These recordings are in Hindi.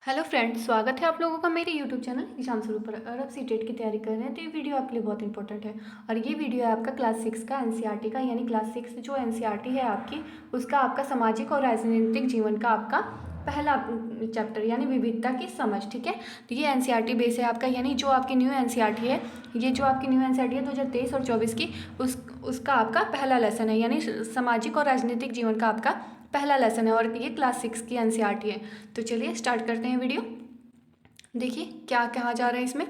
हेलो फ्रेंड्स, स्वागत है आप लोगों का मेरे यूट्यूब चैनल एग्जाम शुरू पर। अगर आप सीटेट की तैयारी कर रहे हैं तो ये वीडियो आपके लिए बहुत इंपॉर्टेंट है। और ये वीडियो है आपका क्लास 6 का एनसीईआरटी का, यानी क्लास 6 जो एनसीईआरटी है आपकी, उसका आपका सामाजिक और राजनीतिक जीवन का आपका पहला चैप्टर, यानी विविधता की समझ। ठीक है, तो ये एनसीईआरटी बेस है आपका, यानी जो आपकी न्यू एनसीईआरटी है, ये जो आपकी न्यू एनसीईआरटी है 2023 और 24 की, उसका आपका पहला लेसन है, यानी सामाजिक और राजनीतिक जीवन का आपका पहला लेसन है। और ये क्लास 6 की एनसीईआरटी है। तो चलिए स्टार्ट करते हैं वीडियो। देखिए क्या कहा जा रहा है इसमें।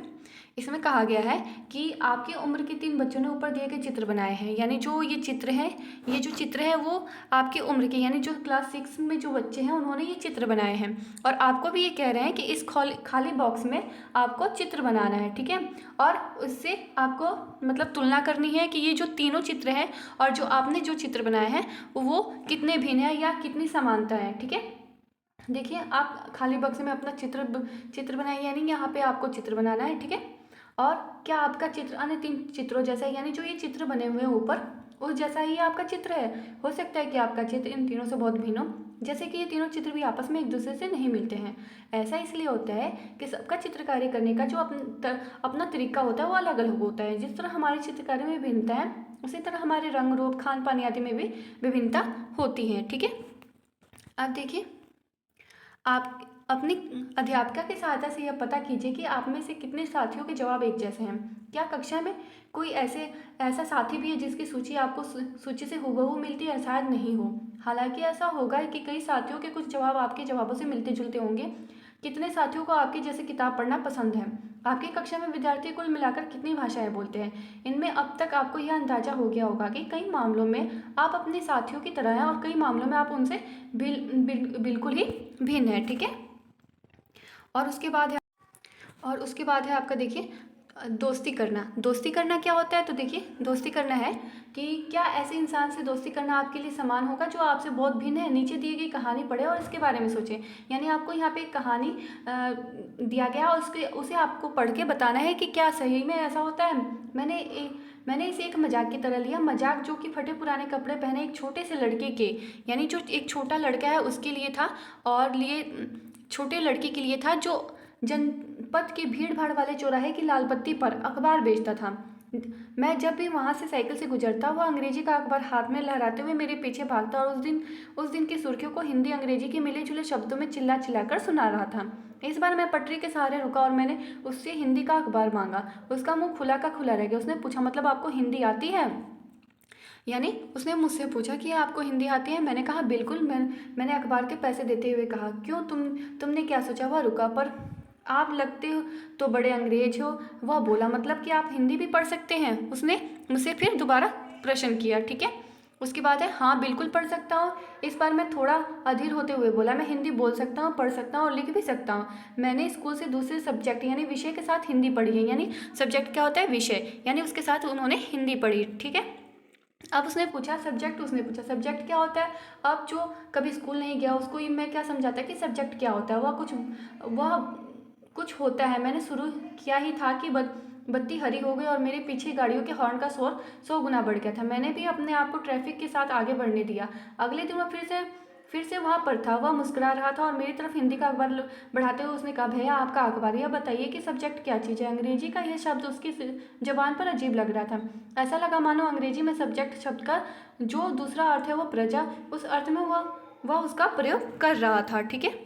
इसमें कहा गया है कि आपकी उम्र के 3 बच्चों ने ऊपर दिए गए चित्र बनाए हैं, यानी जो ये चित्र है, ये जो चित्र है वो आपकी उम्र के, यानी जो क्लास 6 में जो बच्चे हैं उन्होंने ये चित्र बनाए हैं। और आपको भी ये कह रहे हैं कि इस खाली बॉक्स में आपको चित्र बनाना है। ठीक है, और उससे आपको मतलब तुलना करनी है कि ये जो तीनों चित्र हैं और जो आपने जो चित्र बनाए हैं वो कितने भिन्न है या कितनी समानता है। ठीक है, देखिए आप खाली बक्से में अपना चित्र बनाइए, यानी यहाँ पे आपको चित्र बनाना है। ठीक है, और क्या आपका चित्र अन्य 3 चित्रों जैसा है, यानी जो ये चित्र बने हुए हैं ऊपर उस जैसा ही आपका चित्र है। हो सकता है कि आपका चित्र इन तीनों से बहुत भिन्न हो, जैसे कि ये तीनों चित्र भी आपस में एक दूसरे से नहीं मिलते हैं। ऐसा इसलिए होता है कि सबका चित्रकारी करने का जो अपना तरीका होता है वो अलग अलग होता है। जिस तरह हमारी चित्रकारी में भिन्नता है, उसी तरह हमारे रंग रूप खान पान आदि में भी विभिन्नता होती है। ठीक है, अब देखिए, आप अपनी अध्यापिका की सहायता से यह पता कीजिए कि आप में से कितने साथियों के जवाब एक जैसे हैं। क्या कक्षा में कोई ऐसा साथी भी है जिसकी सूची आपको सूची से हूबहू मिलती है? शायद नहीं हो। हालांकि ऐसा होगा कि कई साथियों के कुछ जवाब आपके जवाबों से मिलते जुलते होंगे। कितने साथियों को आपके जैसे किताब पढ़ना पसंद है? आपकी कक्षा में विद्यार्थी कुल मिलाकर कितनी भाषाएं बोलते हैं? इनमें अब तक आपको यह अंदाजा हो गया होगा कि कई मामलों में आप अपने साथियों की तरह हैं और कई मामलों में आप उनसे बिल्कुल ही भिन्न है। ठीक है, और उसके बाद है आपका, देखिए, दोस्ती करना। दोस्ती करना क्या होता है? तो देखिए, दोस्ती करना है कि क्या ऐसे इंसान से दोस्ती करना आपके लिए समान होगा जो आपसे बहुत भिन्न है? नीचे दी गई कहानी पढ़े और इसके बारे में सोचें। यानी आपको यहाँ पे एक कहानी दिया गया और उसे आपको पढ़ के बताना है कि क्या सही में ऐसा होता है। मैंने इसे एक मजाक की तरह लिया, मजाक जो कि फटे पुराने कपड़े पहने एक छोटे से लड़के के, यानी जो एक छोटा लड़का है उसके लिए था, और छोटे लड़के के लिए था जो जनपद के भीड़ भाड़ वाले चौराहे की लाल बत्ती पर अखबार बेचता था। मैं जब भी वहां से साइकिल से गुजरता, वह अंग्रेजी का अखबार हाथ में लहराते हुए मेरे पीछे भागता और उस दिन की सुर्खियों को हिंदी अंग्रेजी के मिले जुले शब्दों में चिल्ला चिल्लाकर सुना रहा था। इस बार मैं पटरी के सहारे रुका और मैंने उससे हिंदी का अखबार मांगा। उसका मुंह खुला का खुला रह गया। उसने पूछा, मतलब आपको हिंदी आती है? यानी उसने मुझसे पूछा कि आपको हिंदी आती है? मैंने कहा बिल्कुल। मैंने अखबार के पैसे देते हुए कहा, क्यों, तुमने क्या सोचा? वह रुका, पर आप लगते हो तो बड़े अंग्रेज हो। वह बोला, मतलब कि आप हिंदी भी पढ़ सकते हैं? उसने मुझसे फिर दोबारा प्रश्न किया। ठीक है, उसके बाद है, हाँ बिल्कुल पढ़ सकता हूँ। इस बार मैं थोड़ा अधीर होते हुए बोला, मैं हिंदी बोल सकता हूँ, पढ़ सकता हूँ और लिख भी सकता हूँ। मैंने स्कूल से दूसरे सब्जेक्ट यानी विषय के साथ हिंदी पढ़ी है। यानी सब्जेक्ट क्या होता है? विषय, यानी उसके साथ उन्होंने हिंदी पढ़ी। ठीक है, अब उसने पूछा सब्जेक्ट क्या होता है? अब जो कभी स्कूल नहीं गया उसको ये मैं क्या समझाता कि सब्जेक्ट क्या होता है? वह कुछ होता है। मैंने शुरू किया ही था कि बत्ती हरी हो गई और मेरे पीछे गाड़ियों के हॉर्न का शोर 100 गुना बढ़ गया था। मैंने भी अपने आप को ट्रैफिक के साथ आगे बढ़ने दिया। अगले दिन वह फिर से वहाँ पर था। वह मुस्कुरा रहा था और मेरी तरफ हिंदी का अखबार बढ़ाते हुए उसने कहा, भैया आपका अखबार, यह बताइए कि सब्जेक्ट क्या चीज़ है? अंग्रेजी का यह शब्द उसकी जबान पर अजीब लग रहा था। ऐसा लगा मानो अंग्रेजी में सब्जेक्ट शब्द का जो दूसरा अर्थ है वो प्रजा, उस अर्थ में वह उसका प्रयोग कर रहा था। ठीक है,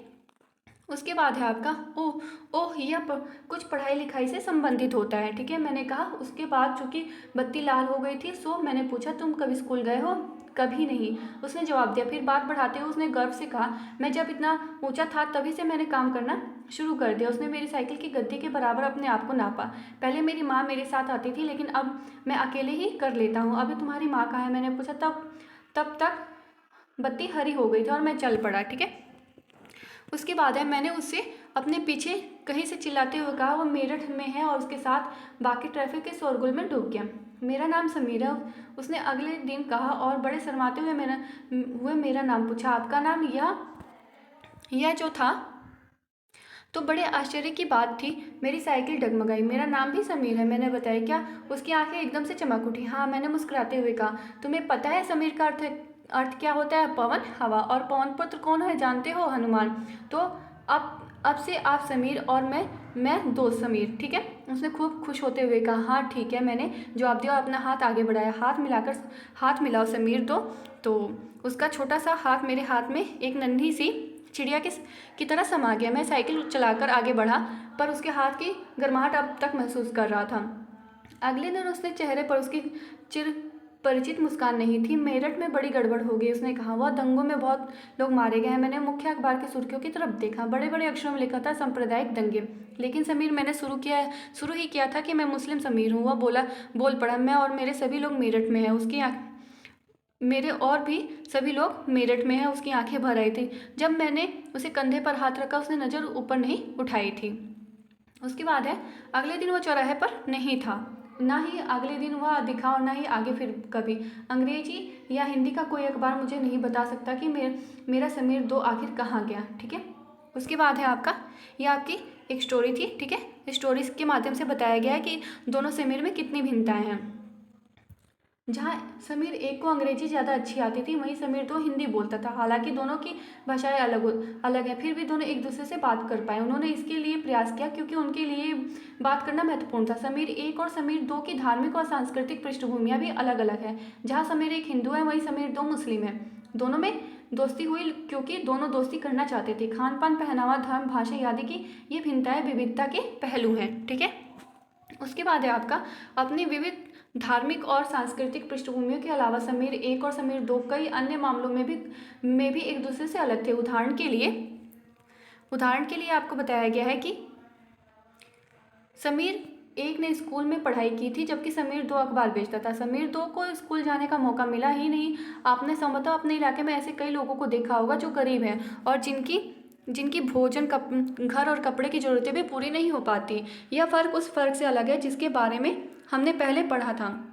उसके बाद है आपका ओह ओह, यह कुछ पढ़ाई लिखाई से संबंधित होता है। ठीक है, मैंने कहा। उसके बाद चूंकि बत्ती लाल हो गई थी, सो मैंने पूछा, तुम कभी स्कूल गए हो? कभी नहीं, उसने जवाब दिया। फिर बात बढ़ाते हुए उसने गर्व से कहा, मैं जब इतना ऊंचा था तभी से मैंने काम करना शुरू कर दिया। उसने मेरी साइकिल की गद्दी के बराबर अपने आप को नापा। पहले मेरी माँ मेरे साथ आती थी, लेकिन अब मैं अकेले ही कर लेता हूँ। अभी तुम्हारी माँ कहाँ है? मैंने पूछा। तब तक बत्ती हरी हो गई थी और मैं चल पड़ा। ठीक है, उसके बाद है, मैंने उससे अपने पीछे कहीं से चिल्लाते हुए कहा, वो मेरठ में है और उसके साथ बाकी ट्रैफिक के शोरगुल में डूब गया। मेरा नाम समीर है, उसने अगले दिन कहा और बड़े शर्माते हुए मेरा नाम पूछा। आपका नाम? यह जो था तो बड़े आश्चर्य की बात थी। मेरी साइकिल डगमगाई। मेरा नाम भी समीर है, मैंने बताया। क्या? उसकी आंखें एकदम से चमक उठी। हाँ, मैंने मुस्कुराते हुए कहा। तुम्हें पता है समीर का अर्थ क्या होता है? पवन, हवा। और पवन पुत्र कौन है जानते हो? हनुमान। तो अब से आप समीर और मैं दोस्त समीर, ठीक है। उसने खूब खुश होते हुए कहा, हाँ ठीक है। मैंने जवाब दिया और अपना हाथ आगे बढ़ाया। हाथ मिलाओ समीर। तो उसका छोटा सा हाथ मेरे हाथ में एक नन्ही सी चिड़िया की तरह समा गया। मैं साइकिल चलाकर आगे बढ़ा, पर उसके हाथ की गर्माहट अब तक महसूस कर रहा था। अगले दिन उसने चेहरे पर उसकी चिर परिचित मुस्कान नहीं थी। मेरठ में बड़ी गड़बड़ हो गई, उसने कहा। वह दंगों में बहुत लोग मारे गए हैं। मैंने मुख्य अखबार की सुर्खियों की तरफ देखा। बड़े बड़े अक्षरों में लिखा था, सांप्रदायिक दंगे। लेकिन समीर, मैंने शुरू ही किया था कि मैं मुस्लिम समीर हूँ। वह बोल पड़ा। मैं और मेरे सभी लोग मेरठ में हैं। मेरे और भी सभी लोग मेरठ में हैं। उसकी आंखें भर आई थी। जब मैंने उसे कंधे पर हाथ रखा, उसने नज़र ऊपर नहीं उठाई थी। उसके बाद है, अगले दिन वो चौराहे पर नहीं था। ना ही अगले दिन वह दिखा और ना ही आगे फिर कभी। अंग्रेजी या हिंदी का कोई अखबार मुझे नहीं बता सकता कि मेरा समीर 2 आखिर कहाँ गया, ठीक है। उसके बाद है आपका, ये आपकी एक स्टोरी थी, ठीक है। स्टोरीज के माध्यम से बताया गया है कि दोनों समीर में कितनी भिन्नताएं हैं। जहाँ समीर एक को अंग्रेजी ज़्यादा अच्छी आती थी, वहीं समीर 2 हिंदी बोलता था। हालांकि दोनों की भाषाएं अलग है, फिर भी दोनों एक दूसरे से बात कर पाए। उन्होंने इसके लिए प्रयास किया क्योंकि उनके लिए बात करना महत्वपूर्ण था। समीर 1 और समीर 2 की धार्मिक और सांस्कृतिक पृष्ठभूमियाँ भी अलग अलग है। जहाँ समीर एक हिंदू है, वहीं समीर 2 मुस्लिम है। दोनों में दोस्ती हुई क्योंकि दोनों दोस्ती करना चाहते थे। खान पान, पहनावा, धर्म, भाषा आदि की ये भिन्नताएं विविधता के पहलू हैं, ठीक है। उसके बाद है आपका, अपनी विविध धार्मिक और सांस्कृतिक पृष्ठभूमियों के अलावा समीर 1 और समीर 2 कई अन्य मामलों में भी एक दूसरे से अलग थे। उदाहरण के लिए आपको बताया गया है कि समीर 1 ने स्कूल में पढ़ाई की थी, जबकि समीर 2 अखबार बेचता था। समीर 2 को स्कूल जाने का मौका मिला ही नहीं। आपने संभवतः अपने इलाके में ऐसे कई लोगों को देखा होगा जो गरीब हैं और जिनकी भोजन, घर और कपड़े की ज़रूरतें भी पूरी नहीं हो पाती। यह फ़र्क उस फ़र्क से अलग है जिसके बारे में हमने पहले पढ़ा था।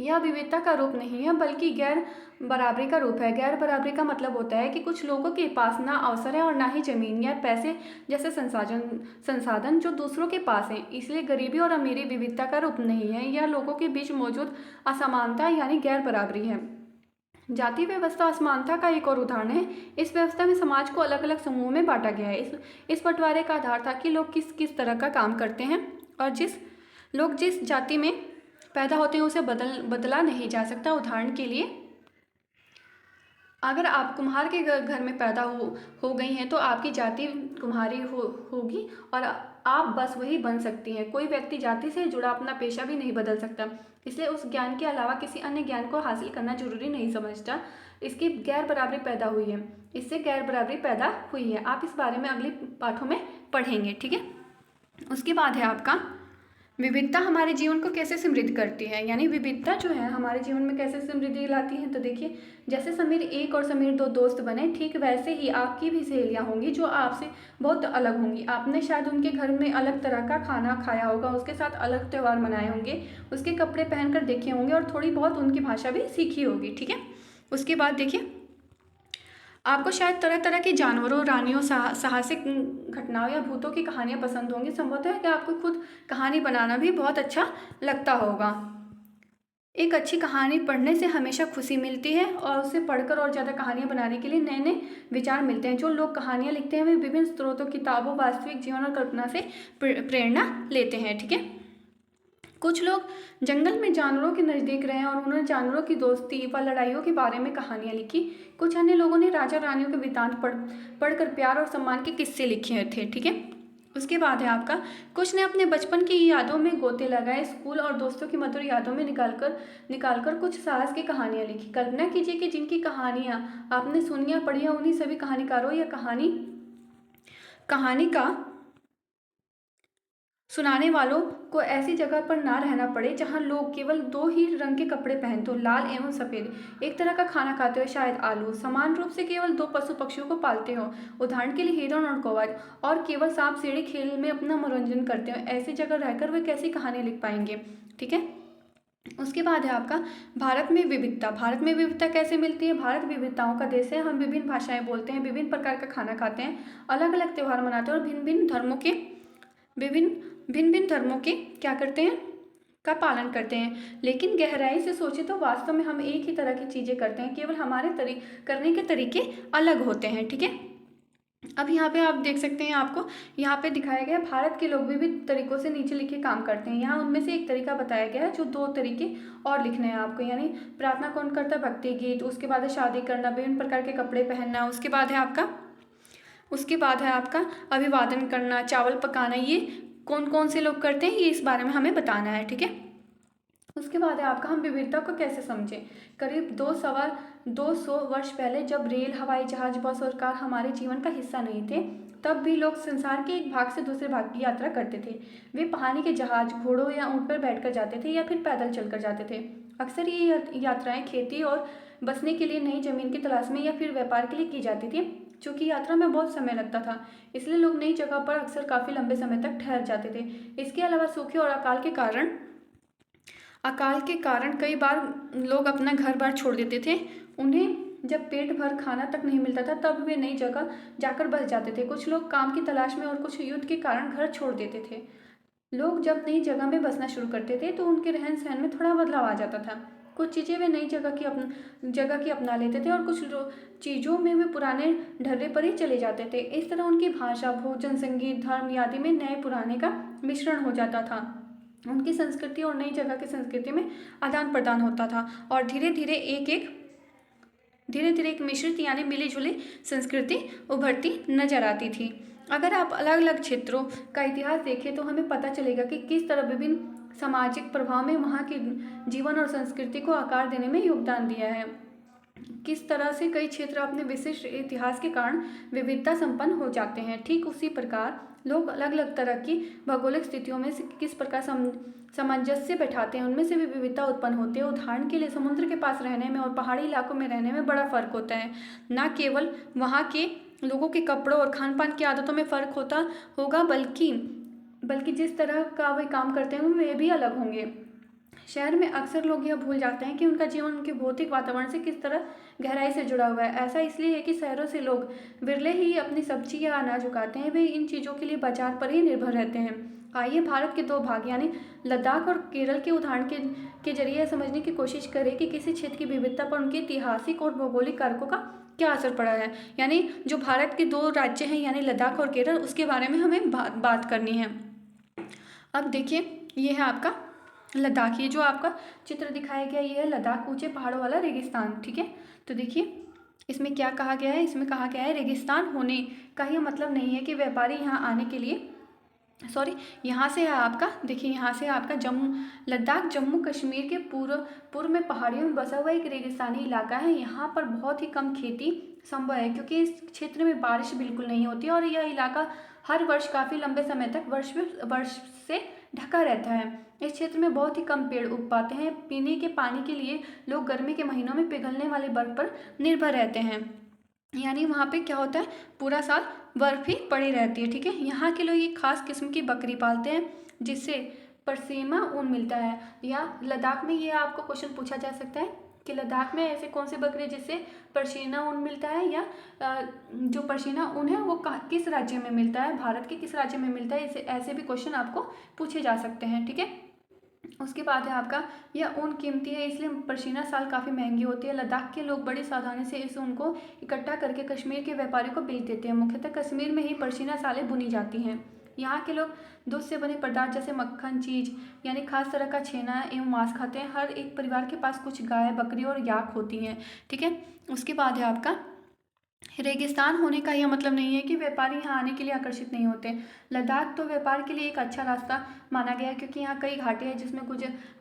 यह विविधता का रूप नहीं है, बल्कि गैर बराबरी का रूप है। गैर बराबरी का मतलब होता है कि कुछ लोगों के पास ना अवसर है और ना ही ज़मीन या पैसे जैसे संसाधन जो दूसरों के पास हैं। इसलिए गरीबी और अमीरी विविधता का रूप नहीं है, यह लोगों के बीच मौजूद असमानता यानी गैर बराबरी है। जाति व्यवस्था असमानता का एक और उदाहरण है। इस व्यवस्था में समाज को अलग अलग समूहों में बांटा गया है। इस बंटवारे का आधार था कि लोग किस किस तरह का काम करते हैं और जिस जाति में पैदा होते हैं उसे बदला नहीं जा सकता। उदाहरण के लिए, अगर आप कुम्हार के घर में पैदा हो गई हैं तो आपकी जाति कुम्हारी होगी और आप बस वही बन सकती हैं। कोई व्यक्ति जाति से जुड़ा अपना पेशा भी नहीं बदल सकता, इसलिए उस ज्ञान के अलावा किसी अन्य ज्ञान को हासिल करना जरूरी नहीं समझता। इसकी गैर बराबरी पैदा हुई है, इससे गैर बराबरी पैदा हुई है। आप इस बारे में अगले पाठों में पढ़ेंगे, ठीक है। उसके बाद है आपका, विविधता हमारे जीवन को कैसे समृद्ध करती है, यानी विविधता जो है हमारे जीवन में कैसे समृद्धि लाती है। तो देखिए, जैसे समीर 1 और समीर 2 दोस्त बने, ठीक वैसे ही आपकी भी सहेलियां होंगी जो आपसे बहुत अलग होंगी। आपने शायद उनके घर में अलग तरह का खाना खाया होगा, उसके साथ अलग त्यौहार मनाए होंगे, उसके कपड़े पहनकर देखे होंगे और थोड़ी बहुत उनकी भाषा भी सीखी होगी, ठीक है। उसके बाद देखिए, आपको शायद तरह तरह के जानवरों, रानियों, साहसिक घटनाओं या भूतों की कहानियाँ पसंद होंगी। संभवतः है कि आपको खुद कहानी बनाना भी बहुत अच्छा लगता होगा। एक अच्छी कहानी पढ़ने से हमेशा खुशी मिलती है और उसे पढ़कर और ज़्यादा कहानियाँ बनाने के लिए नए नए विचार मिलते हैं। जो लोग कहानियाँ लिखते हैं वे विभिन्न स्रोतों, किताबों, वास्तविक जीवन और कल्पना से प्रेरणा लेते हैं, ठीक है। कुछ लोग जंगल में जानवरों के नज़दीक रहे और उन्होंने जानवरों की दोस्ती व लड़ाइयों के बारे में कहानियाँ लिखी। कुछ अन्य लोगों ने राजा रानियों के वृत्तांत पढ़कर प्यार और सम्मान के किस्से लिखे थे, ठीक है। उसके बाद है आपका, कुछ ने अपने बचपन की यादों में गोते लगाए, स्कूल और दोस्तों की मधुर यादों में निकालकर कुछ साहस की कहानियाँ लिखी। कल्पना कीजिए कि जिनकी कहानियाँ आपने सुनी या पढ़ी, उन्हीं सभी कहानीकारों या कहानी का सुनाने वालों को ऐसी जगह पर ना रहना पड़े जहां लोग केवल 2 ही रंग के कपड़े पहनते हो, लाल एवं सफ़ेद, एक तरह का खाना खाते हो, शायद आलू, समान रूप से केवल 2 पशु पक्षियों को पालते हो, उदाहरण के लिए हिरन और कौवा, और केवल सांप सीढ़ी खेल में अपना मनोरंजन करते हो। ऐसी जगह रहकर वे कैसी कहानियाँ लिख पाएंगे, ठीक है। उसके बाद है आपका, भारत में विविधता। भारत में विविधता कैसे मिलती है। भारत विविधताओं का देश है। हम विभिन्न भाषाएं बोलते हैं, विभिन्न प्रकार का खाना खाते हैं, अलग अलग त्यौहार मनाते हैं और भिन्न भिन्न धर्मों के क्या करते हैं, का पालन करते हैं। लेकिन गहराई से सोचे तो वास्तव में हम एक ही तरह की चीज़ें करते हैं, केवल हमारे करने के तरीके अलग होते हैं, ठीक है। अब यहाँ पे आप देख सकते हैं, आपको यहाँ पे दिखाया गया है भारत के लोग विविध तरीकों से नीचे लिखे काम करते हैं। यहाँ उनमें से एक तरीका बताया गया है, जो 2 तरीके और लिखने हैं आपको, यानी प्रार्थना कौन करता है, भक्ति गीत, उसके बाद है शादी करना, विभिन्न प्रकार के कपड़े पहनना, उसके बाद है आपका अभिवादन करना, चावल पकाना। ये कौन कौन से लोग करते हैं, ये इस बारे में हमें बताना है, ठीक है। उसके बाद है आपका हम विविधता को कैसे समझें। करीब 200 वर्ष पहले, जब रेल, हवाई जहाज, बस और कार हमारे जीवन का हिस्सा नहीं थे, तब भी लोग संसार के एक भाग से दूसरे भाग की यात्रा करते थे। वे पानी के जहाज, घोड़ों या ऊँट पर बैठकर जाते थे या फिर पैदल चलकर जाते थे। अक्सर ये यात्राएं खेती और बसने के लिए नई जमीन की तलाश में या फिर व्यापार के लिए की जाती थी। चूँकि यात्रा में बहुत समय लगता था, इसलिए लोग नई जगह पर अक्सर काफ़ी लंबे समय तक ठहर जाते थे। इसके अलावा सूखे और अकाल के कारण कई बार लोग अपना घर बार छोड़ देते थे। उन्हें जब पेट भर खाना तक नहीं मिलता था, तब वे नई जगह जाकर बस जाते थे। कुछ लोग काम की तलाश में और कुछ युद्ध के कारण घर छोड़ देते थे। लोग जब नई जगह में बसना शुरू करते थे तो उनके रहन सहन में थोड़ा बदलाव आ जाता था। कुछ चीज़ें वे नई जगह की अपना लेते थे और कुछ चीज़ों में वे पुराने ढर्रे पर ही चले जाते थे। इस तरह उनकी भाषा, भोजन, संगीत, धर्म आदि में नए पुराने का मिश्रण हो जाता था। उनकी संस्कृति और नई जगह की संस्कृति में आदान प्रदान होता था और धीरे धीरे एक मिश्रित यानी मिली जुली संस्कृति उभरती नजर आती थी। अगर आप अलग अलग क्षेत्रों का इतिहास देखें तो हमें पता चलेगा कि किस तरह विभिन्न सामाजिक प्रभाव में वहाँ के जीवन और संस्कृति को आकार देने में योगदान दिया है। किस तरह से कई क्षेत्र अपने विशिष्ट इतिहास के कारण विविधता संपन्न हो जाते हैं। ठीक उसी प्रकार लोग अलग अलग तरह की भौगोलिक स्थितियों में से किस प्रकार सामंजस्य बैठाते हैं, उनमें से भी विविधता उत्पन्न होती है। उदाहरण के लिए समुद्र के पास रहने में और पहाड़ी इलाकों में रहने में बड़ा फर्क होता है। न केवल वहाँ के लोगों के कपड़ों और खान पान की आदतों में फ़र्क होगा, बल्कि जिस तरह का वे काम करते हैं वे भी अलग होंगे। शहर में अक्सर लोग यह भूल जाते हैं कि उनका जीवन उनके भौतिक वातावरण से किस तरह गहराई से जुड़ा हुआ है। ऐसा इसलिए है कि शहरों से लोग विरले ही अपनी सब्जी या अनाज उगाते हैं। वे इन चीज़ों के लिए बाजार पर ही निर्भर रहते हैं। आइए भारत के 2 भाग यानी लद्दाख और केरल के उदाहरण के जरिए यह समझने की कोशिश करें कि किसी क्षेत्र की विविधता पर उनके ऐतिहासिक और भौगोलिक कारकों का क्या असर पड़ा है। यानी जो भारत के 2 राज्य हैं यानी लद्दाख और केरल, उसके बारे में हमें बात करनी है। अब देखिए, ये है आपका लद्दाख। ये जो आपका चित्र दिखाया गया ये है लद्दाख, ऊंचे पहाड़ों वाला रेगिस्तान, ठीक है। तो देखिए इसमें क्या कहा गया है, इसमें कहा गया है रेगिस्तान होने का यह मतलब नहीं है कि व्यापारी यहाँ आने के लिए यहाँ से है आपका, देखिए यहाँ से आपका लद्दाख जम्मू कश्मीर के पूर्व में पहाड़ियों में बसा हुआ एक रेगिस्तानी इलाका है। यहाँ पर बहुत ही कम खेती संभव है क्योंकि इस क्षेत्र में बारिश बिल्कुल नहीं होती और यह इलाका हर वर्ष काफ़ी लंबे समय तक वर्ष से ढका रहता है। इस क्षेत्र में बहुत ही कम पेड़ उग पाते हैं। पीने के पानी के लिए लोग गर्मी के महीनों में पिघलने वाले बर्फ पर निर्भर रहते हैं। यानी वहाँ पे क्या होता है, पूरा साल बर्फ ही पड़ी रहती है, ठीक है। यहाँ के लोग एक खास किस्म की बकरी पालते हैं जिससे पश्मीना ऊन मिलता है। या लद्दाख में ये आपको क्वेश्चन पूछा जा सकता है कि लद्दाख में ऐसे कौन सी बकरी है जिससे पश्मीना ऊन मिलता है, या जो पश्मीना ऊन है वो किस राज्य में मिलता है, भारत के किस राज्य में मिलता है। ऐसे भी क्वेश्चन आपको पूछे जा सकते हैं, ठीक है। उसके बाद है आपका यह ऊन कीमती है इसलिए पश्मीना शाल काफ़ी महंगी होती है। लद्दाख के लोग बड़ी सावधानी से इस ऊन को इकट्ठा करके कश्मीर के व्यापारियों को बेच देते हैं। मुख्यतः कश्मीर में ही पश्मीना शालें बुनी जाती हैं। यहाँ के लोग दूध से बने पदार्थ जैसे मक्खन, चीज़ यानी खास तरह का छेना एवं मांस खाते हैं। हर एक परिवार के पास कुछ गाय, बकरी और याक होती हैं, ठीक है। उसके बाद है आपका रेगिस्तान होने का यह मतलब नहीं है कि व्यापारी यहाँ आने के लिए आकर्षित नहीं होते। लद्दाख तो व्यापार के लिए एक अच्छा रास्ता माना गया है क्योंकि यहाँ कई घाटे हैं जिसमें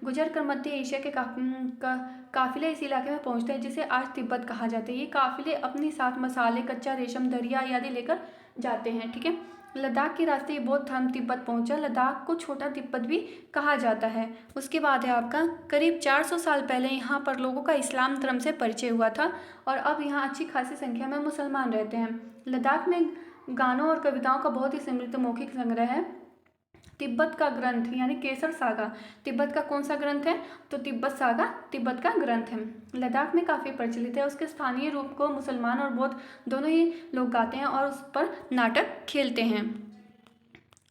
गुजर कर मध्य एशिया के काफिले इस इलाके में पहुँचते हैं जिसे आज तिब्बत कहा जाता है। ये काफिले अपने साथ मसाले, कच्चा रेशम, दरिया आदि लेकर जाते हैं, ठीक है। लद्दाख के रास्ते बौद्ध धर्म तिब्बत पहुंचा। लद्दाख को छोटा तिब्बत भी कहा जाता है। उसके बाद है आपका करीब 400 साल पहले यहाँ पर लोगों का इस्लाम धर्म से परिचय हुआ था और अब यहाँ अच्छी खासी संख्या में मुसलमान रहते हैं। लद्दाख में गानों और कविताओं का बहुत ही समृद्ध मौखिक संग्रह है। तिब्बत का ग्रंथ यानी केसर सागा तिब्बत का कौन सा ग्रंथ है, तो तिब्बत सागा तिब्बत का ग्रंथ है। लद्दाख में काफ़ी प्रचलित है। उसके स्थानीय रूप को मुसलमान और बौद्ध दोनों ही लोग गाते हैं और उस पर नाटक खेलते हैं।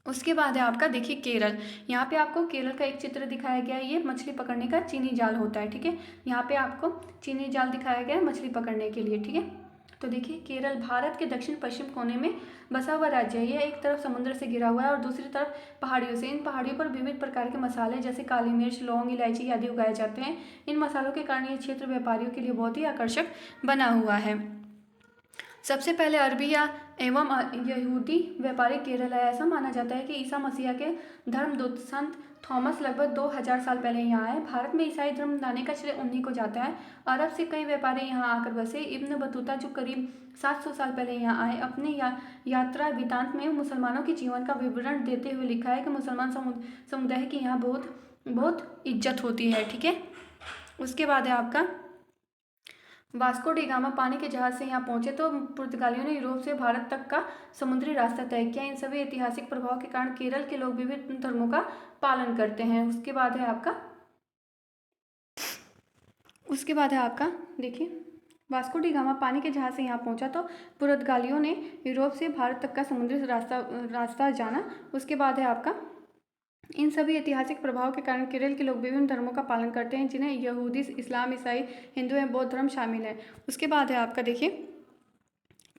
उसके बाद है आपका देखिए केरल। यहाँ पे आपको केरल का एक चित्र दिखाया गया है। ये मछली पकड़ने का चीनी जाल होता है, ठीक है। यहाँ पे आपको चीनी जाल दिखाया गया है मछली पकड़ने के लिए, ठीक है। तो देखिए केरल भारत के दक्षिण पश्चिम कोने में बसा हुआ राज्य है। यह एक तरफ समुद्र से घिरा हुआ है और दूसरी तरफ पहाड़ियों से। इन पहाड़ियों पर विविध प्रकार के मसाले जैसे काली मिर्च, लौंग, इलायची आदि उगाए जाते हैं। इन मसालों के कारण यह क्षेत्र व्यापारियों के लिए बहुत ही आकर्षक बना हुआ है। सबसे पहले अरबी या एवं यहूदी व्यापारी केरल आया। ऐसा माना जाता है कि ईसा मसीह के धर्मदूत संत थॉमस लगभग 2000 साल पहले यहाँ आए। भारत में ईसाई धर्म लाने का श्रेय उन्हीं को जाता है। अरब से कई व्यापारी यहाँ आकर बसे। इब्न बतूता जो करीब 700 साल पहले यहाँ आए, अपने यात्रा वृतांत में मुसलमानों के जीवन का विवरण देते हुए लिखा है कि मुसलमान समुदाय की यहाँ बहुत बहुत इज्जत होती है। ठीक है, उसके बाद है आपका वास्को डी गामा पानी के जहाज से यहाँ पहुंचे तो पुर्तगालियों ने यूरोप से भारत तक का समुद्री रास्ता तय किया। इन सभी ऐतिहासिक प्रभाव के कारण केरल के लोग विभिन्न धर्मों का पालन करते हैं। उसके बाद है आपका देखिए वास्को डी गामा पानी के जहाज से यहाँ पहुंचा तो पुर्तगालियों ने यूरोप से भारत तक का समुद्री रास्ता जाना। उसके बाद है आपका इन सभी ऐतिहासिक प्रभाव के कारण केरल के लोग विभिन्न धर्मों का पालन करते हैं, जिन्हें यहूदी, इस्लाम, ईसाई, हिंदू एवं बौद्ध धर्म शामिल है। उसके बाद है आपका देखिए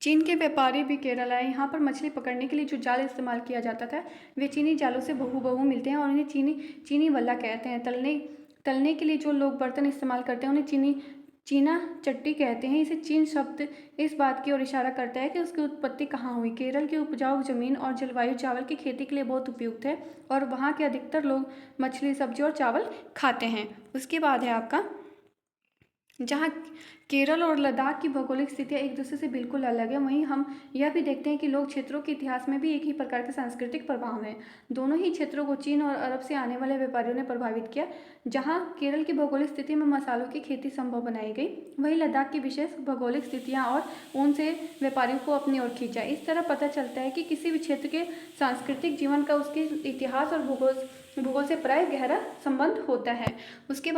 चीन के व्यापारी भी केरल आए। यहाँ पर मछली पकड़ने के लिए जो जाल इस्तेमाल किया जाता था वे चीनी जालों से बहु मिलते हैं और उन्हें चीनी वल्ला कहते हैं। तलने के लिए जो लोग बर्तन इस्तेमाल करते हैं उन्हें चीना चट्टी कहते हैं। इसे चीन शब्द इस बात की ओर इशारा करता है कि उसकी उत्पत्ति कहाँ हुई। केरल की उपजाऊ जमीन और जलवायु चावल की खेती के लिए बहुत उपयुक्त है और वहाँ के अधिकतर लोग मछली, सब्जी और चावल खाते हैं। उसके बाद है आपका जहाँ केरल और लद्दाख की भौगोलिक स्थितियाँ एक दूसरे से बिल्कुल अलग है, वहीं हम यह भी देखते हैं कि लोग क्षेत्रों के इतिहास में भी एक ही प्रकार के सांस्कृतिक प्रभाव हैं। दोनों ही क्षेत्रों को चीन और अरब से आने वाले व्यापारियों ने प्रभावित किया। जहाँ केरल की भौगोलिक स्थिति में मसालों की खेती संभव बनाई गई, वहीं लद्दाख की विशेष भौगोलिक स्थितियाँ और उनसे व्यापारियों को अपनी ओर खींचा। इस तरह पता चलता है कि किसी भी क्षेत्र के सांस्कृतिक जीवन का उसके इतिहास और भूगोल से प्राय गहरा संबंध होता है। उसके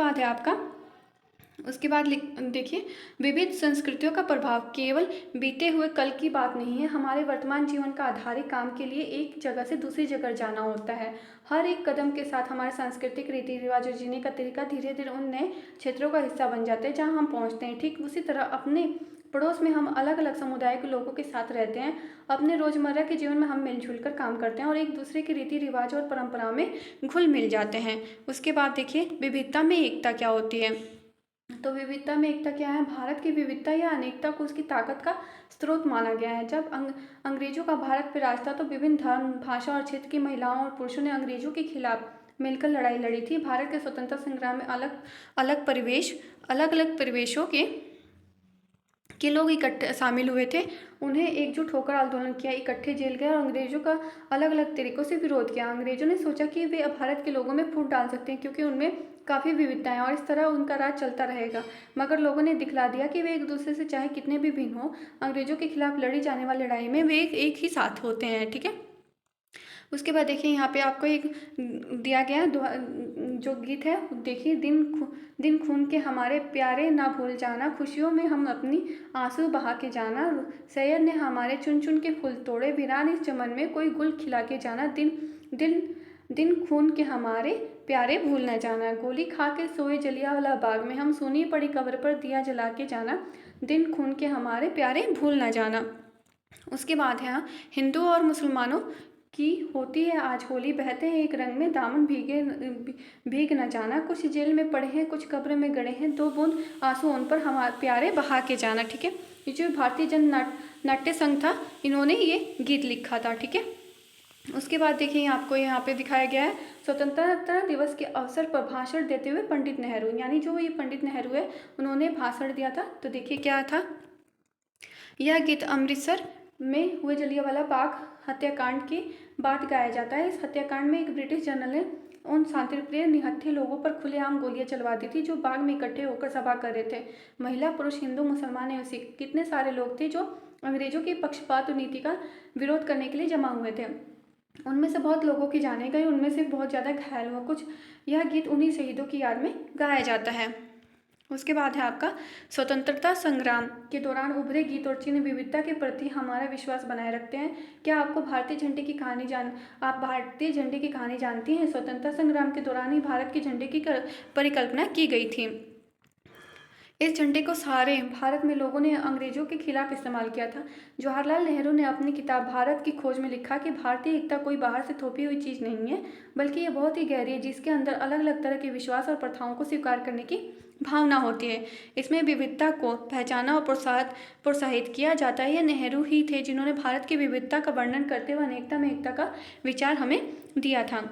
बाद देखिए विविध संस्कृतियों का प्रभाव केवल बीते हुए कल की बात नहीं है। हमारे वर्तमान जीवन का आधारिक काम के लिए एक जगह से दूसरी जगह जाना होता है। हर एक कदम के साथ हमारे सांस्कृतिक रीति रिवाज और जीने का तरीका धीरे धीरे उन नए क्षेत्रों का हिस्सा बन जाते हैं जहाँ हम पहुँचते हैं। ठीक उसी तरह अपने पड़ोस में हम अलग अलग समुदाय के लोगों के साथ रहते हैं। अपने रोजमर्रा के जीवन में हम मिलजुल कर काम करते हैं और एक दूसरे के रीति रिवाज और परंपराओं में घुल मिल जाते हैं। उसके बाद देखिए विविधता में एकता क्या होती है। तो विविधता में एकता क्या है? भारत की विविधता या अनेकता को उसकी ताकत का स्रोत माना गया है। जब अंग्रेजों का भारत पर राज था तो विभिन्न धर्म, भाषा और क्षेत्र की महिलाओं और पुरुषों ने अंग्रेजों के खिलाफ मिलकर लड़ाई लड़ी थी। भारत के स्वतंत्रता संग्राम में अलग अलग परिवेशों के लोग इकट्ठे शामिल हुए थे। उन्हें एकजुट होकर आंदोलन किया, इकट्ठे जेल गए और अंग्रेजों का अलग अलग तरीकों से विरोध किया। अंग्रेजों ने सोचा कि वे अब भारत के लोगों में फूट डाल सकते हैं क्योंकि उनमें काफ़ी विविधताएं और इस तरह उनका राज चलता रहेगा। मगर लोगों ने दिखला दिया कि वे एक दूसरे से चाहे कितने भी भिन्न हो, अंग्रेजों के खिलाफ लड़ी जाने वाली लड़ाई में वे एक ही साथ होते हैं। ठीक है, उसके बाद देखिए यहाँ पे आपको एक दिया गया जो गीत है देखिए, दिन खून के हमारे प्यारे ना भूल जाना, खुशियों में हम अपनी आंसू बहा के जाना, सैयद ने हमारे चुन चुन के फूल तोड़े, वीरान इस चमन में कोई गुल खिला के जाना, दिन खून के हमारे प्यारे भूल न जाना, गोली खा के सोए जलियांवाला बाग में, हम सुनी पड़ी कब्र पर दिया जला के जाना, दिन खून के हमारे प्यारे भूल न जाना। उसके बाद है हिंदू और मुसलमानों की होती है आज होली, बहते हैं एक रंग में दामन भीग न जाना, कुछ जेल में पड़े हैं कुछ कब्र में गड़े हैं, दो बूंद आंसू उन पर हमारे प्यारे बहा के जाना। ठीक है, ये जो भारतीय जन नाट्य संघ था इन्होंने ये गीत लिखा था। ठीक है, उसके बाद देखिए आपको यहाँ पे दिखाया गया है स्वतंत्रता दिवस के अवसर पर भाषण देते हुए पंडित नेहरू, यानी जो ये पंडित नेहरू है उन्होंने भाषण दिया था। तो देखिए क्या था, यह गीत अमृतसर में हुए जलियांवाला बाग हत्याकांड की बात गाया जाता है। इस हत्याकांड में एक ब्रिटिश जनरल ने उन शांतिप्रिय निहत्थे लोगों पर खुलेआम गोलियां चलवा दी थी जो बाग में इकट्ठे होकर सभा कर रहे थे। महिला, पुरुष, हिंदू, मुसलमान एवं सिख, कितने सारे लोग थे जो अंग्रेजों की पक्षपात नीति का विरोध करने के लिए जमा हुए थे। उनमें से बहुत लोगों की जाने गई, उनमें से बहुत ज़्यादा घायल हुआ कुछ। यह गीत उन्हीं शहीदों की याद में गाया जाता है। उसके बाद है आपका स्वतंत्रता संग्राम के दौरान उभरे गीत और चिन्ह विविधता के प्रति हमारा विश्वास बनाए रखते हैं। क्या आपको भारतीय झंडे की कहानी आप भारतीय झंडे की कहानी जानती हैं? स्वतंत्रता संग्राम के दौरान ही भारत के झंडे की परिकल्पना की गई थी। इस झंडे को सारे भारत में लोगों ने अंग्रेजों के खिलाफ इस्तेमाल किया था। जवाहरलाल नेहरू ने अपनी किताब भारत की खोज में लिखा कि भारतीय एकता कोई बाहर से थोपी हुई चीज़ नहीं है, बल्कि ये बहुत ही गहरी है, जिसके अंदर अलग अलग तरह के विश्वास और प्रथाओं को स्वीकार करने की भावना होती है। इसमें विविधता को पहचाना और प्रोत्साहित किया जाता है। ये नेहरू ही थे जिन्होंने भारत की विविधता का वर्णन करते हुए अनेकता में एकता का विचार हमें दिया था।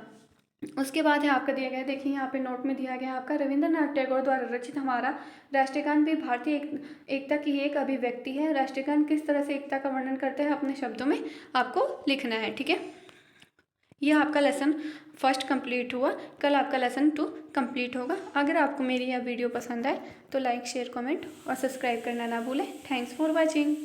उसके बाद है आपका दिया गया, देखिए यहाँ पे नोट में दिया गया आपका, रविंद्रनाथ टैगोर द्वारा रचित हमारा राष्ट्रगान भी भारतीय एकता की एक अभिव्यक्ति है। राष्ट्रगान किस तरह से एकता का वर्णन करता है अपने शब्दों में आपको लिखना है, ठीक है। यह आपका लेसन फर्स्ट कंप्लीट हुआ, कल आपका लेसन 2 कंप्लीट होगा। अगर आपको मेरी यह वीडियो पसंद आए तो लाइक शेयर कमेंट और सब्सक्राइब करना ना भूलें। Thanks for watching.